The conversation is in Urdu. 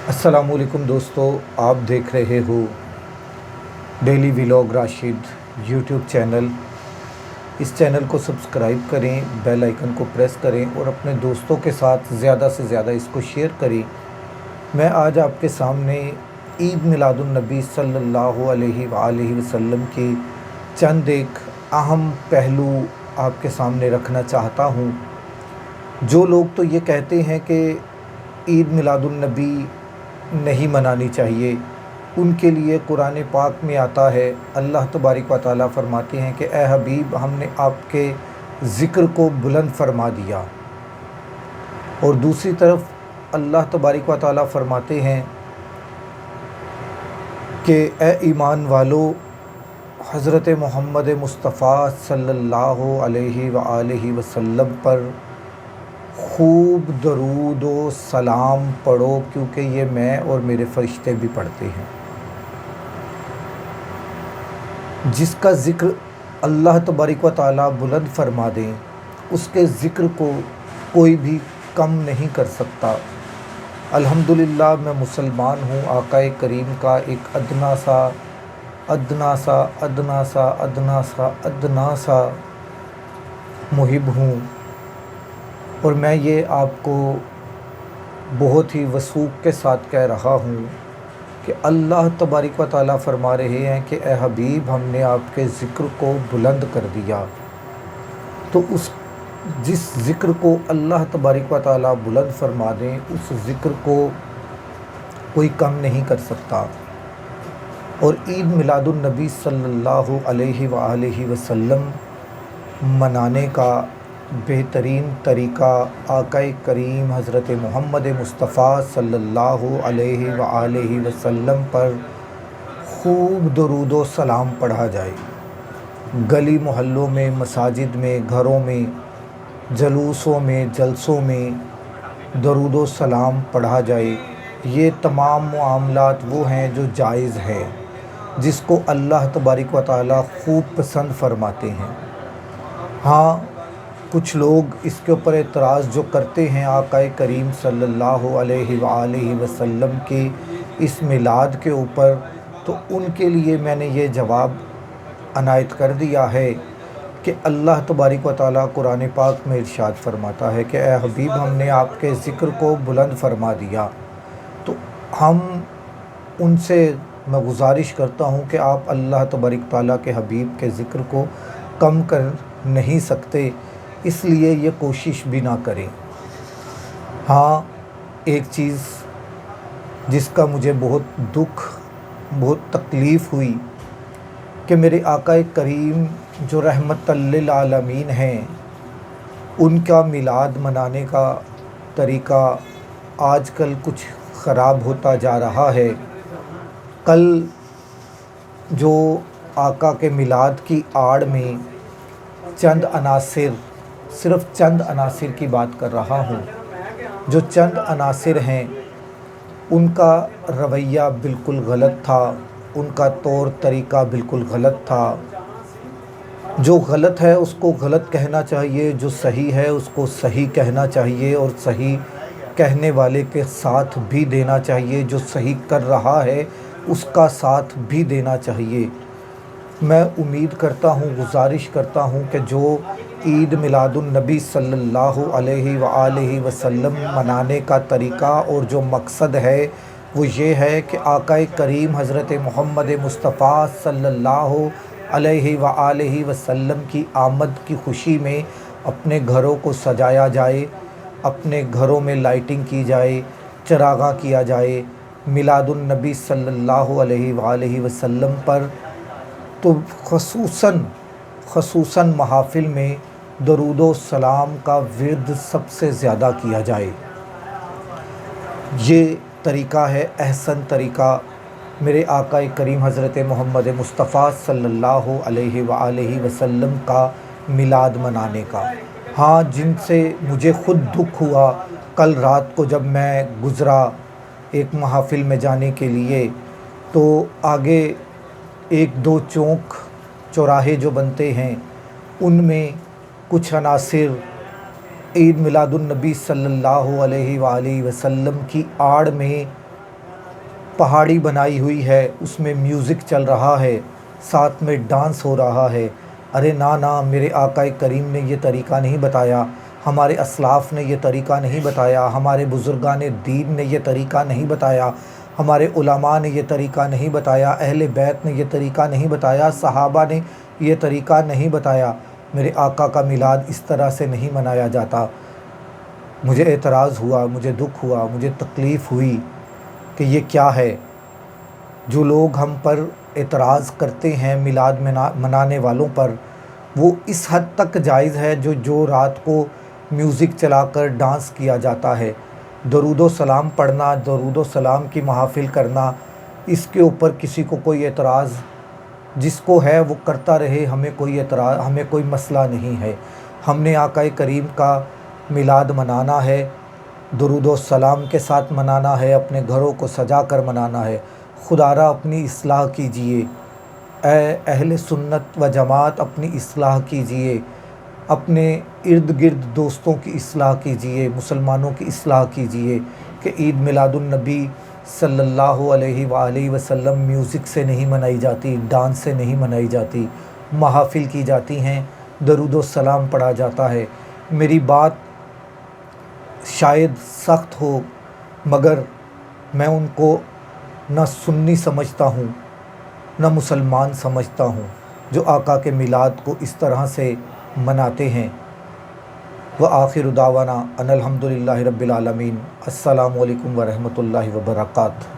السلام علیکم دوستو، آپ دیکھ رہے ہو daily vlog Rashid YouTube channel. اس چینل کو سبسکرائب کریں، بیل آئیکن کو پریس کریں اور اپنے دوستوں کے ساتھ زیادہ سے زیادہ اس کو شیئر کریں۔ میں آج آپ کے سامنے عید میلاد النبی صلی اللہ علیہ وآلہ وسلم کی چند ایک اہم پہلو آپ کے سامنے رکھنا چاہتا ہوں۔ جو لوگ تو یہ کہتے ہیں کہ عید میلاد النبی نہیں منانی چاہیے، ان کے لیے قرآن پاک میں آتا ہے، اللہ تبارک و تعالیٰ فرماتے ہیں کہ اے حبیب، ہم نے آپ کے ذکر کو بلند فرما دیا۔ اور دوسری طرف اللہ تبارک و تعالیٰ فرماتے ہیں کہ اے ایمان والو، حضرت محمد مصطفیٰ صلی اللہ علیہ وآلہ وسلم پر خوب درود و سلام پڑھو، کیونکہ یہ میں اور میرے فرشتے بھی پڑھتے ہیں۔ جس کا ذکر اللہ تبارک و تعالیٰ بلند فرما دیں، اس کے ذکر کو کوئی بھی کم نہیں کر سکتا۔ الحمدللہ میں مسلمان ہوں، آقا کریم کا ایک ادنا سا محب ہوں، اور میں یہ آپ کو بہت ہی وثوق کے ساتھ کہہ رہا ہوں کہ اللہ تبارک و تعالیٰ فرما رہے ہیں کہ اے حبیب، ہم نے آپ کے ذکر کو بلند کر دیا۔ تو جس ذکر کو اللہ تبارک و تعالیٰ بلند فرما دیں، اس ذکر کو کوئی کم نہیں کر سکتا۔ اور عید میلاد النبی صلی اللہ علیہ وآلہ وسلم منانے کا بہترین طریقہ آقا کریم حضرت محمد مصطفیٰ صلی اللہ علیہ وآلہ وسلم پر خوب درود و سلام پڑھا جائے۔ گلی محلوں میں، مساجد میں، گھروں میں، جلوسوں میں، جلسوں میں درود و سلام پڑھا جائے۔ یہ تمام معاملات وہ ہیں جو جائز ہیں، جس کو اللہ تبارک و تعالیٰ خوب پسند فرماتے ہیں۔ ہاں، کچھ لوگ اس کے اوپر اعتراض جو کرتے ہیں آقا کریم صلی اللہ علیہ وآلہ وسلم کے اس میلاد کے اوپر، تو ان کے لیے میں نے یہ جواب عنایت کر دیا ہے کہ اللہ تبارک و تعالیٰ قرآن پاک میں ارشاد فرماتا ہے کہ اے حبیب، ہم نے آپ کے ذکر کو بلند فرما دیا۔ تو ہم ان سے میں گزارش کرتا ہوں کہ آپ اللہ تبارک تعالیٰ کے حبیب کے ذکر کو کم کر نہیں سکتے، اس لیے یہ کوشش بھی نہ کریں۔ ہاں، ایک چیز جس کا مجھے بہت دکھ، بہت تکلیف ہوئی کہ میرے آقا کریم جو رحمت للعالمین ہیں، ان کا میلاد منانے کا طریقہ آج کل کچھ خراب ہوتا جا رہا ہے۔ کل جو آقا کے میلاد کی آڑ میں چند عناصر، صرف چند عناصر کی بات کر رہا ہوں، جو چند عناصر ہیں، ان کا رویہ بالکل غلط تھا، ان کا طور طریقہ بالکل غلط تھا۔ جو غلط ہے اس کو غلط کہنا چاہیے، جو صحیح ہے اس کو صحیح کہنا چاہیے، اور صحیح کہنے والے کے ساتھ بھی دینا چاہیے، جو صحیح کر رہا ہے اس کا ساتھ بھی دینا چاہیے۔ میں امید کرتا ہوں، گزارش کرتا ہوں کہ جو عید میلاد النبی صلی اللہ علیہ وآلہ وسلم منانے کا طریقہ اور جو مقصد ہے، وہ یہ ہے کہ آقا کریم حضرت محمد مصطفیٰ صلی اللہ علیہ وآلہ وسلم کی آمد کی خوشی میں اپنے گھروں کو سجایا جائے، اپنے گھروں میں لائٹنگ کی جائے، چراغاں کیا جائے میلاد النبی صلی اللہ علیہ وآلہ وسلم پر۔ تو خصوصاً محافل میں درود و سلام کا ورد سب سے زیادہ کیا جائے۔ یہ طریقہ ہے احسن طریقہ میرے آقا کریم حضرت محمد مصطفیٰ صلی اللہ علیہ وآلہ وسلم کا میلاد منانے کا۔ ہاں، جن سے مجھے خود دکھ ہوا کل رات کو جب میں گزرا ایک محافل میں جانے کے لیے، تو آگے ایک دو چوراہے جو بنتے ہیں، ان میں کچھ عناصر عید میلاد النبی صلی اللہ علیہ وآلہ وسلم کی آڑ میں پہاڑی بنائی ہوئی ہے، اس میں میوزک چل رہا ہے، ساتھ میں ڈانس ہو رہا ہے۔ ارے نا، میرے آقا کریم نے یہ طریقہ نہیں بتایا، ہمارے اسلاف نے یہ طریقہ نہیں بتایا، ہمارے بزرگان دین نے یہ طریقہ نہیں بتایا، ہمارے علماء نے یہ طریقہ نہیں بتایا، اہل بیت نے یہ طریقہ نہیں بتایا، صحابہ نے یہ طریقہ نہیں بتایا۔ میرے آقا کا میلاد اس طرح سے نہیں منایا جاتا۔ مجھے اعتراض ہوا، مجھے دکھ ہوا، مجھے تکلیف ہوئی کہ یہ کیا ہے۔ جو لوگ ہم پر اعتراض کرتے ہیں میلاد منانے والوں پر، وہ اس حد تک جائز ہے جو رات کو میوزک چلا کر ڈانس کیا جاتا ہے، درود و سلام پڑھنا، درود و سلام کی محافل کرنا، اس کے اوپر کسی کو کوئی اعتراض جس کو ہے وہ کرتا رہے، ہمیں کوئی اعتراض، ہمیں کوئی مسئلہ نہیں ہے۔ ہم نے آقا کریم کا میلاد منانا ہے، درود و سلام کے ساتھ منانا ہے، اپنے گھروں کو سجا کر منانا ہے۔ خدا را اپنی اصلاح کیجئے، اے اہل سنت و جماعت اپنی اصلاح کیجئے، اپنے ارد گرد دوستوں کی اصلاح کیجئے، مسلمانوں کی اصلاح کیجئے کہ عید میلاد النبی صلی اللہ علیہ وآلہ وسلم میوزک سے نہیں منائی جاتی، ڈانس سے نہیں منائی جاتی، محافل کی جاتی ہیں، درود و سلام پڑھا جاتا ہے۔ میری بات شاید سخت ہو، مگر میں ان کو نہ سنی سمجھتا ہوں نہ مسلمان سمجھتا ہوں جو آقا کے میلاد کو اس طرح سے مناتے ہیں۔ وآخر دعوانا ان الحمدللہ رب العالمین۔ السلام علیکم ورحمۃ اللہ وبرکاتہ۔